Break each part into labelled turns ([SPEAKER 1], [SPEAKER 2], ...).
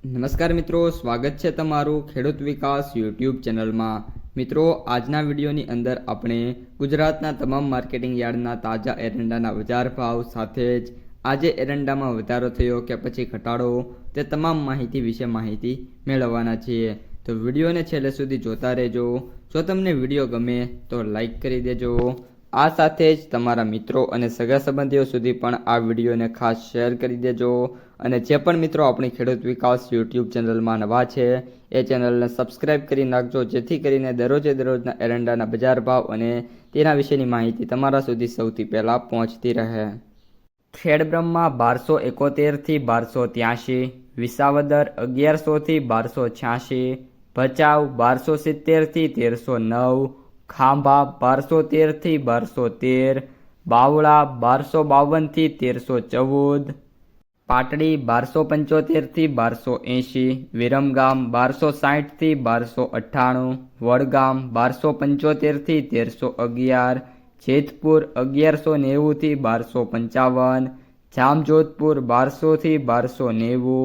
[SPEAKER 1] નમસ્કાર મિત્રો, સ્વાગત છે તમારું ખેડૂત વિકાસ યુટ્યુબ ચેનલમાં। મિત્રો, આજના વિડીયોની અંદર આપણે ગુજરાતના તમામ માર્કેટિંગ યાર્ડના તાજા એરંડાના બજાર ભાવ સાથે જ આજે એરંડામાં વધારો થયો કે પછી ઘટાડો તે તમામ માહિતી વિશે માહિતી મેળવવાના છીએ। તો વિડીયોને છેલ્લે સુધી જોતા રહેજો। જો તમને વિડીયો ગમે તો લાઈક કરી દેજો। આ સાથે જ તમારા મિત્રો અને સગા સંબંધીઓ સુધી પણ આ વિડીયોને ખાસ શેર કરી દેજો। અને જે પણ મિત્રો આપણી ખેડૂત વિકાસ યુટ્યુબ ચેનલમાં નવા છે એ ચેનલને સબસ્ક્રાઈબ કરી નાખજો, જેથી કરીને દરરોજના એરંડાના બજાર ભાવ અને તેના વિશેની માહિતી તમારા સુધી સૌથી પહેલાં પહોંચતી રહે। ખેડબ્રહ્મા 1271થી 1283, વિસાવદર 1100થી 1286, ભચાઉ 1270થી 1309, ખાંભા 1213થી 1213, બાવળા 1252થી 1314, પાટડી 1275થી 1280, વિરમગામ 1260થી 1298, વડગામ 1275થી 1311, જેતપુર 1190થી 1255, જામજોધપુર 1200થી 1290,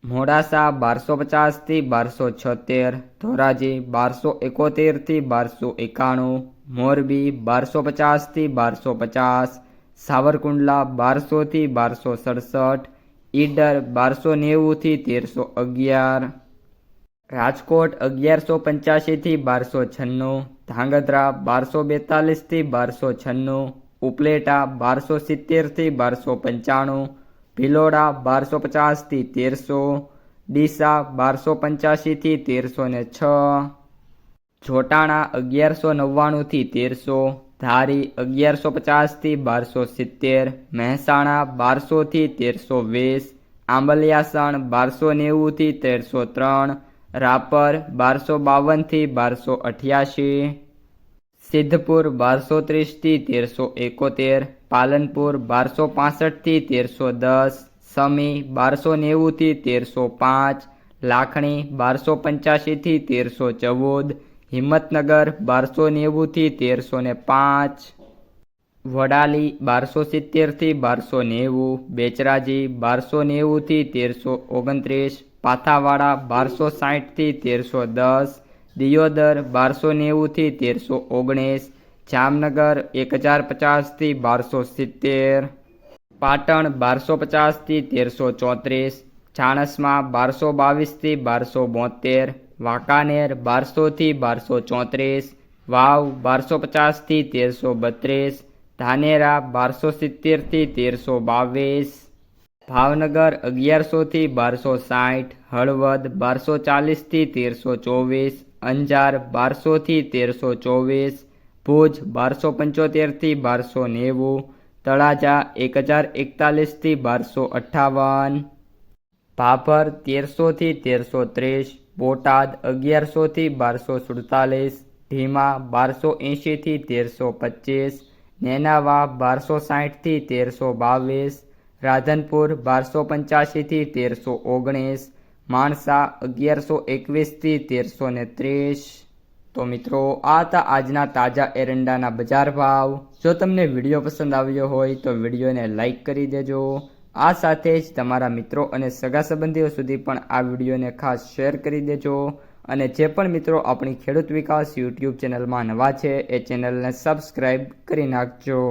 [SPEAKER 1] મોડાસા 1250થી 1276, ધોરાજી 1271થી 1291, મોરબી 1250થી 1250, સાવરકુંડલા 1200થી 1267, ઈડર 1290થી 1311, રાજકોટ 1185થી 1296, ધાંગધ્રા 1242થી 1296, ઉપલેટા 1270થી 1295, ભિલોડા 1250થી 1300, ડીસા 1285થી 1306, જોટાણા 1199થી 1300, ધારી 1150થી 1270, મહેસાણા 1200થી 1320, આંબલિયાસણ 1290થી 1303, રાપર 1252થી 1288, સિદ્ધપુર 1230થી 1371, પાલનપુર 1265થી 1310, સમી 1290થી 1305, લાખણી 1285થી 1314, હિંમતનગર 1290થી 1305, વડાલી 1270થી 1290, બેચરાજી 1290થી 1329, પાથાવાડા 1260થી 1310, દિયોદર 1290થી 1319, જામનગર 1050થી 1270, પાટણ 1250થી 1334, ચાણસ્મા 1222થી 1272, વાંકાનેર 1200થી 1234, વાવ 1250થી 1332, ધાનેરા 1270થી 1322, ભાવનગર 1100થી 1260, હળવદ 1240થી 1324, અંજાર 1200થી 1324, ભુજ 1275થી 1290, તળાજા 1041થી 1258, ભાભર 1300થી 1330, બોટાદ 1100થી 1247, ભીમા 1280થી 1325, નેનાવા 1260થી 1322, રાધનપુર 1285થી 1319, માણસા 1121થી 1330। તો મિત્રો, આ હતા આજના તાજા એરંડાના બજાર ભાવ। જો તમને વિડીયો પસંદ આવ્યો હોય તો વિડીયોને લાઈક કરી દેજો। આ સાથે જ તમારા મિત્રો અને સગા સંબંધીઓ સુધી પણ આ વિડીયોને ખાસ શેર કરી દેજો। અને જે પણ મિત્રો આપણી ખેડૂત વિકાસ યુટ્યુબ ચેનલમાં નવા છે એ ચેનલને સબસ્ક્રાઈબ કરી નાખજો।